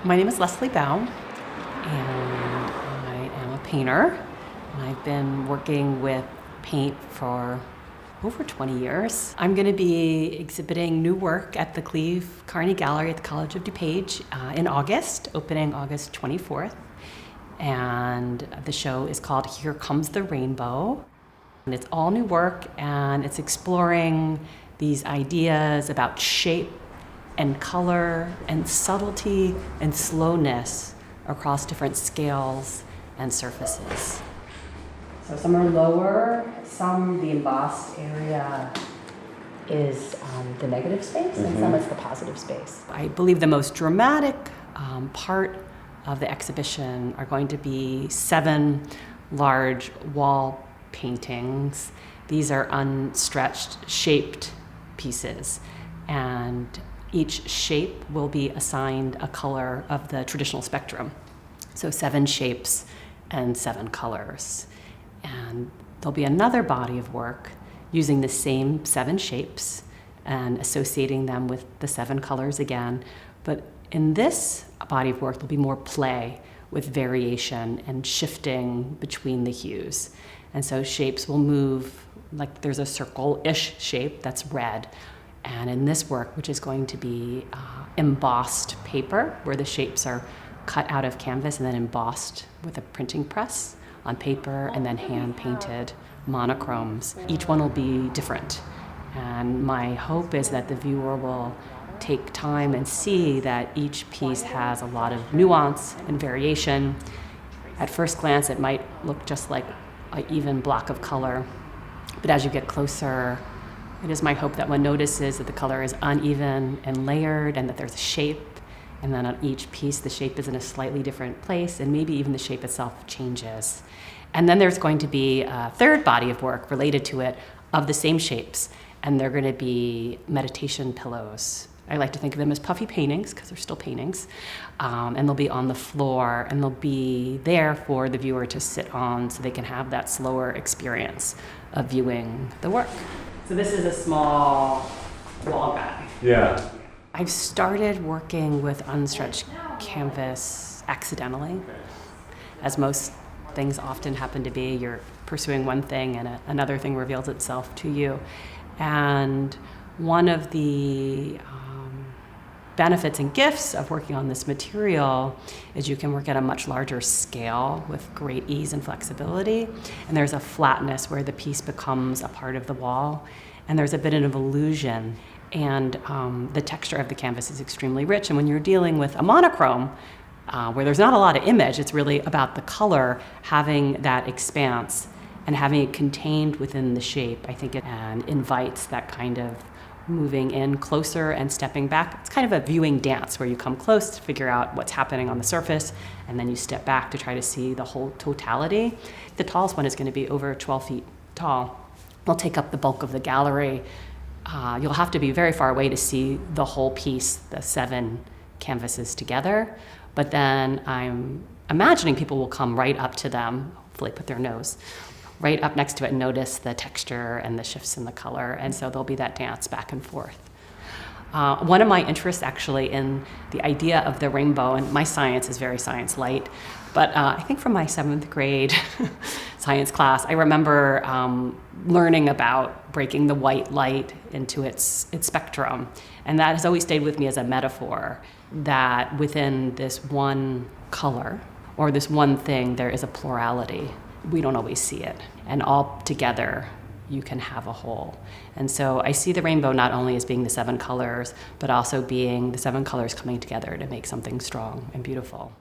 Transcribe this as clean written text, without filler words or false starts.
My name is Leslie Baum, and I am a painter. And I've been working with paint for over 20 years. I'm going to be exhibiting new work at the Cleve Carney Gallery at the College of DuPage in August, opening August 24th. And the show is called Here Comes the Rainbow. And it's all new work, and it's exploring these ideas about shape and color and subtlety and slowness across different scales and surfaces. So some are lower, the embossed area is the negative space, and some is the positive space. I believe the most dramatic part of the exhibition are going to be 7 large wall paintings. These are unstretched, shaped pieces, and each shape will be assigned a color of the traditional spectrum. So 7 shapes and 7 colors. And there'll be another body of work using the same 7 shapes and associating them with the 7 colors again. But in this body of work, there'll be more play with variation and shifting between the hues. And so shapes will move, like there's a circle-ish shape that's red. And in this work, which is going to be embossed paper, where the shapes are cut out of canvas and then embossed with a printing press on paper and then hand-painted monochromes. Each one will be different. And my hope is that the viewer will take time and see that each piece has a lot of nuance and variation. At first glance, it might look just like an even block of color, but as you get closer, it is my hope that one notices that the color is uneven and layered, and that there's a shape, and then on each piece the shape is in a slightly different place, and maybe even the shape itself changes. And then there's going to be a third body of work related to it of the same shapes, and they're going to be meditation pillows. I like to think of them as puffy paintings, because they're still paintings, and they'll be on the floor, and they'll be there for the viewer to sit on so they can have that slower experience of viewing the work. So this is a small wall guy. Yeah. I've started working with unstretched canvas accidentally, as most things often happen to be. You're pursuing one thing and another thing reveals itself to you. And one of the benefits and gifts of working on this material is you can work at a much larger scale with great ease and flexibility. And there's a flatness where the piece becomes a part of the wall. And there's a bit of illusion. And the texture of the canvas is extremely rich. And when you're dealing with a monochrome, where there's not a lot of image, it's really about the color having that expanse and having it contained within the shape. I think it invites that kind of moving in closer and stepping back. It's kind of a viewing dance where you come close to figure out what's happening on the surface, and then you step back to try to see the whole totality. The tallest one is going to be over 12 feet tall. It'll take up the bulk of the gallery. You'll have to be very far away to see the whole piece, the 7 canvases together. But then I'm imagining people will come right up to them, hopefully put their nose right up next to it and notice the texture and the shifts in the color. And so there'll be that dance back and forth. One of my interests actually in the idea of the rainbow, and my science is very science light, but I think from my 7th grade science class, I remember learning about breaking the white light into its spectrum. And that has always stayed with me as a metaphor, that within this one color or this one thing, there is a plurality. We don't always see it. And all together, you can have a whole. And so I see the rainbow not only as being the 7 colors, but also being the 7 colors coming together to make something strong and beautiful.